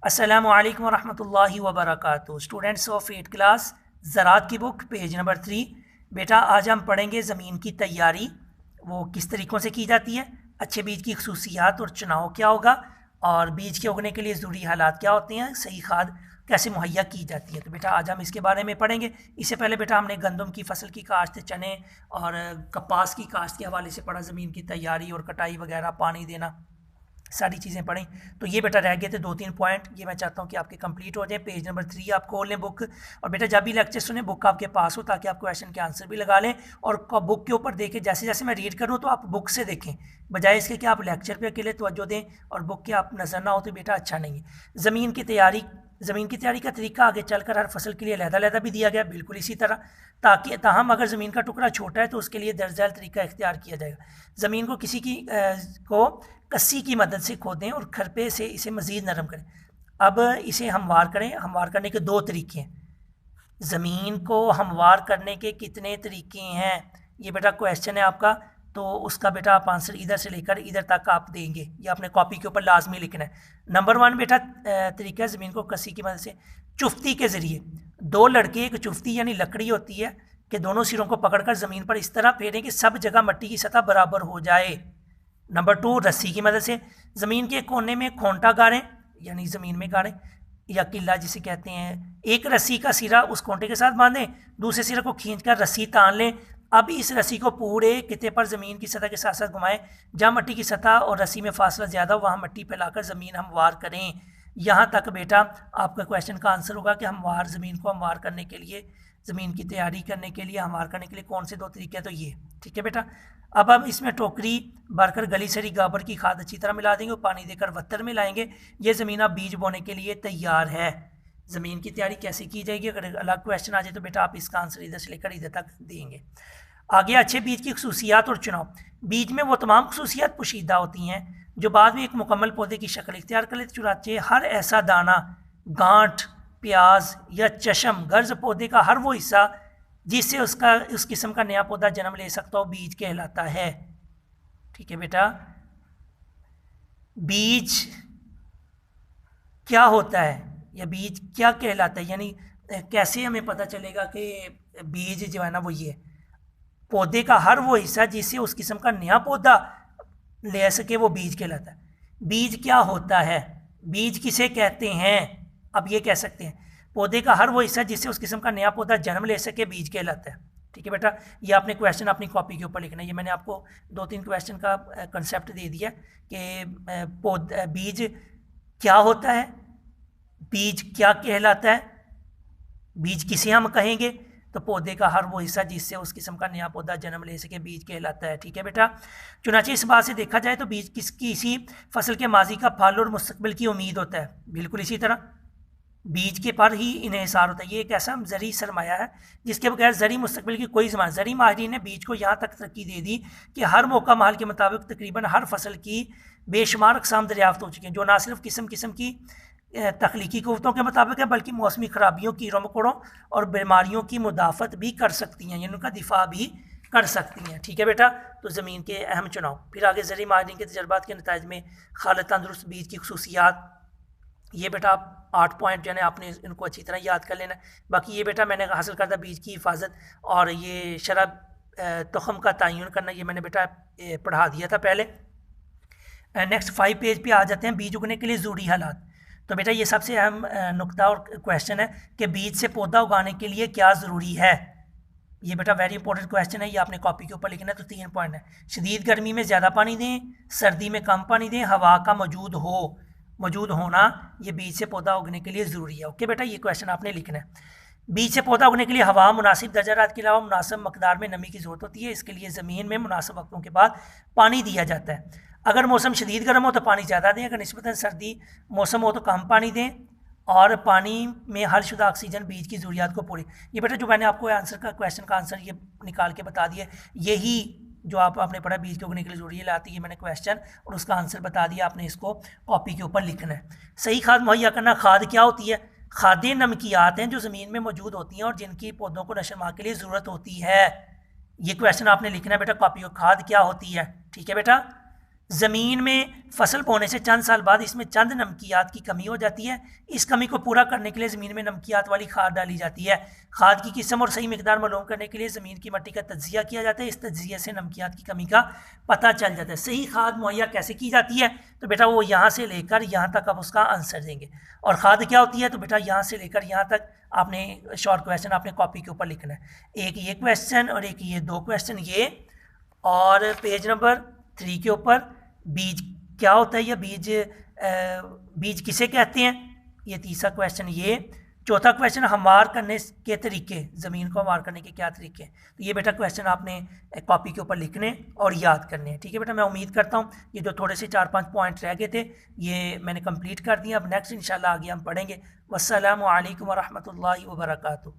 अस्सलामुअलैकुम वरहमतुल्लाहि वबरकातुहू। Students of 8th class ज़राअत की बुक पेज नंबर 3। बेटा आज हम पढ़ेंगे ज़मीन की तैयारी, वो किस तरीक़ों से की जाती है, अच्छे बीज की खसूसियात और चुनाव क्या होगा, और बीज के उगने के लिए ज़रूरी हालात क्या होते हैं, सही खाद कैसे मुहैया की जाती है। तो बेटा आज हम इसके बारे में पढ़ेंगे। इससे पहले बेटा हमने गंदम की फसल की काश्त, चने और कपास की काश्त के हवाले से पढ़ा, ज़मीन की तैयारी और कटाई वगैरह, पानी देना, सारी चीज़ें पढ़ें। तो ये बेटा रह गए थे 2-3 पॉइंट, ये मैं चाहता हूँ कि आपके कंप्लीट हो जाए। पेज नंबर 3 आप खोल लें बुक, और बेटा जब भी लेक्चर सुने बुक आपके पास हो ताकि आप क्वेश्चन के आंसर भी लगा लें, और बुक के ऊपर देखें, जैसे जैसे मैं रीड करूँ तो आप बुक से देखें, बजाय इसके कि आप लेक्चर पे अकेले तवज्जो दें और बुक के आप नज़र ना हो, तो बेटा अच्छा नहीं है। ज़मीन की तैयारी का तरीका आगे चलकर हर फसल के लिए अलग-अलग भी दिया गया, बिल्कुल इसी तरह, ताकि ताहम अगर ज़मीन का टुकड़ा छोटा है तो उसके लिए दर्ज झैल तरीका इख्तियार किया जाएगा। ज़मीन को किसी की को कस्सी की मदद से खोदें और खरपे से इसे मज़ीद नरम करें। अब इसे हमवार करें। हमवार करने के 2 तरीके हैं। ज़मीन को हमवार करने के कितने तरीके हैं, ये बेटा क्वेश्चन है आपका, तो उसका बेटा आप आंसर इधर से लेकर इधर तक आप देंगे, ये आपने कॉपी के ऊपर लाजमी लिखना है। नंबर 1 बेटा तरीका है ज़मीन को कस्सी की मदद से चुफ्ती के ज़रिए। 2 लड़के एक चुफ्ती यानी लकड़ी होती है कि दोनों सिरों को पकड़कर ज़मीन पर इस तरह फेरें कि सब जगह मिट्टी की सतह बराबर हो जाए। नंबर 2 रस्सी की मदद से ज़मीन के कोने में खोंटा गाड़ें, यानी ज़मीन में गाड़ें, या किला जिसे कहते हैं। एक रस्सी का सिरा उस खोंटे के साथ बांधें, दूसरे सिरे को खींचकर रस्सी तान लें। अब इस रस्सी को पूरे किते पर ज़मीन की सतह के साथ साथ घुमाएं। जहाँ मिट्टी की सतह और रस्सी में फासला ज़्यादा हो वहाँ मिट्टी फैलाकर ज़मीन हमवार करें। यहाँ तक बेटा आपका क्वेश्चन का आंसर होगा कि ज़मीन को हमवार करने के लिए, ज़मीन की तैयारी करने के लिए, हमवार करने के लिए कौन से 2 तरीके हैं, तो ये ठीक है बेटा। अब हम इसमें टोकरी भरकर गली सड़ी गाबर की खाद अच्छी तरह मिला देंगे और पानी देकर वत्तर में लाएंगे। ये ज़मीन अब बीज बोने के लिए तैयार है। ज़मीन की तैयारी कैसे की जाएगी, अगर अलग क्वेश्चन आ जाए तो बेटा आप इसका आंसर इधर से लेकर इधर तक देंगे। आगे अच्छे बीज की खसूसियात और चुनाव। बीज में वो तमाम खसूसियात पोशीदा होती हैं जो बाद में एक मुकम्मल पौधे की शक्ल इख्तियार कर लेते। चुनाचे हर ऐसा दाना, गांठ, प्याज या चशम गर्ज पौधे का हर वो हिस्सा जिससे उस किस्म का नया पौधा जन्म ले सकता हो बीज कहलाता है। ठीक है बेटा, बीज क्या होता है या बीज क्या कहलाता है, यानी कैसे हमें पता चलेगा कि बीज जो है ना वो ये पौधे का हर वो हिस्सा जिससे उस किस्म का नया पौधा ले सके वो बीज कहलाता है। बीज क्या होता है, बीज किसे कहते हैं, अब ये कह सकते हैं पौधे का हर वो हिस्सा जिससे उस किस्म का नया पौधा जन्म ले सके बीज कहलाता है। ठीक है बेटा, ये आपने क्वेश्चन अपनी कॉपी के ऊपर लिखना है। ये मैंने आपको 2-3 क्वेश्चन का कंसेप्ट दे दिया कि बीज क्या होता है, बीज क्या कहलाता है, बीज किसे हम कहेंगे, तो पौधे का हर वो हिस्सा जिससे उस किस्म का नया पौधा जन्म ले सके बीज कहलाता है। ठीक है बेटा, चुनाचे इस बात से देखा जाए तो बीज किसी फसल के माजी का फल और मुस्तकबिल की उम्मीद होता है, बिल्कुल इसी तरह बीज के पर ही इन्हिसार होता है। ये एक ऐसा ज़री सरमाया है जिसके बगैर ज़री मुस्तकबिल की कोई ज़मानत। ज़री माहिरीन ने बीज को यहाँ तक तरक्की दे दी कि हर मौका माल के मुताबिक तकरीबन हर फसल की बेशुमार अक़साम दरियाफ्त हो चुकी हैं, जो ना सिर्फ किस्म किस्म की तख्लीकी क़ुव्वतों के मुताबिक है बल्कि मौसमी ख़राबियों, कीड़ों मकोड़ों और बीमारियों की मुदाफ़त भी कर सकती हैं, यानी उनका दिफा भी कर सकती हैं। ठीक है बेटा, तो ज़मीन के अहम चुनाव। फिर आगे ज़री माहिरीन के तजर्बात के नताइज में खालिद तंदुरुस्त बीज की खसूसियात। ये बेटा आप 8 पॉइंट जो है आपने इनको अच्छी तरह याद कर लेना। बाकी ये बेटा मैंने हासिल करता बीज की हिफाजत और ये शरब तुख़म का तयन करना, ये मैंने बेटा पढ़ा दिया था पहले। नेक्स्ट 5 पेज पे आ जाते हैं बीज उगने के लिए ज़रूरी हालात। तो बेटा ये सबसे अहम नुक्ता और क्वेश्चन है कि बीज से पौधा उगाने के लिए क्या ज़रूरी है। ये बेटा वेरी इंपॉर्टेंट क्वेश्चन है, ये आपने कॉपी के ऊपर लिखना है। तो 3 पॉइंट है। शदीद गर्मी में ज़्यादा पानी दें, सर्दी में कम पानी दें, हवा का मौजूद होना ये बीज से पौधा उगने के लिए ज़रूरी है। ओके बेटा, ये क्वेश्चन आपने लिखना है। बीज से पौधा उगने के लिए हवा, मुनासिब दर्जात के अलावा मुनासिब मकदार में नमी की ज़रूरत होती है। इसके लिए ज़मीन में मुनासिब वक्तों के बाद पानी दिया जाता है। अगर मौसम शदीद गर्म हो तो पानी ज़्यादा दें, अगर निस्बतन सर्दी मौसम हो तो कम पानी दें, और पानी में हलशुदा ऑक्सीजन बीज की ज़रूरियात को पूरी। ये बेटा जो मैंने आपको क्वेश्चन का आंसर ये निकाल के बता दिया, यही जो आपने पढ़ा बीज के उगने के लिए ज़रूरी लाती है, मैंने क्वेश्चन और उसका आंसर बता दिया, आपने इसको कॉपी के ऊपर लिखना है। सही खाद मुहैया करना। खाद क्या होती है, खादें नमकियात हैं जो ज़मीन में मौजूद होती हैं और जिनकी पौधों को नशोनुमा के लिए ज़रूरत होती है। ये क्वेश्चन आपने लिखना है बेटा कॉपी को। खाद क्या होती है, ठीक है बेटा। ज़मीन में फसल बोने से चंद साल बाद इसमें चंद नमकियात की कमी हो जाती है। इस कमी को पूरा करने के लिए ज़मीन में नमकियात वाली खाद डाली जाती है। खाद की किस्म और सही मिकदार मालूम करने के लिए ज़मीन की मिट्टी का तज्जिया किया जाता है। इस तज्जिए से नमकियात की कमी का पता चल जाता है। सही खाद मुहैया कैसे की जाती है, तो बेटा वो यहाँ से लेकर यहाँ तक आप उसका आंसर देंगे। और खाद क्या होती है, तो बेटा यहाँ से लेकर यहाँ तक आपने शॉर्ट क्वेश्चन आपने कॉपी के ऊपर लिखना है। एक ये क्वेश्चन और एक ये, 2 क्वेश्चन ये, और पेज नंबर 3 के ऊपर बीज क्या होता है या बीज किसे कहते हैं, ये तीसरा क्वेश्चन ये। चौथा क्वेश्चन हमवार करने के तरीके, ज़मीन को हमवार करने के क्या तरीके हैं। तो ये बेटा क्वेश्चन आपने कॉपी के ऊपर लिखने और याद करने हैं। ठीक है बेटा, मैं उम्मीद करता हूँ ये जो थोड़े से 4-5 पॉइंट रह गए थे ये मैंने कंप्लीट कर दिया। अब नेक्स्ट इंशाल्लाह आगे हम पढ़ेंगे। वस्सलामु अलैकुम वरहमतुल्लाहि वबरकातुहू।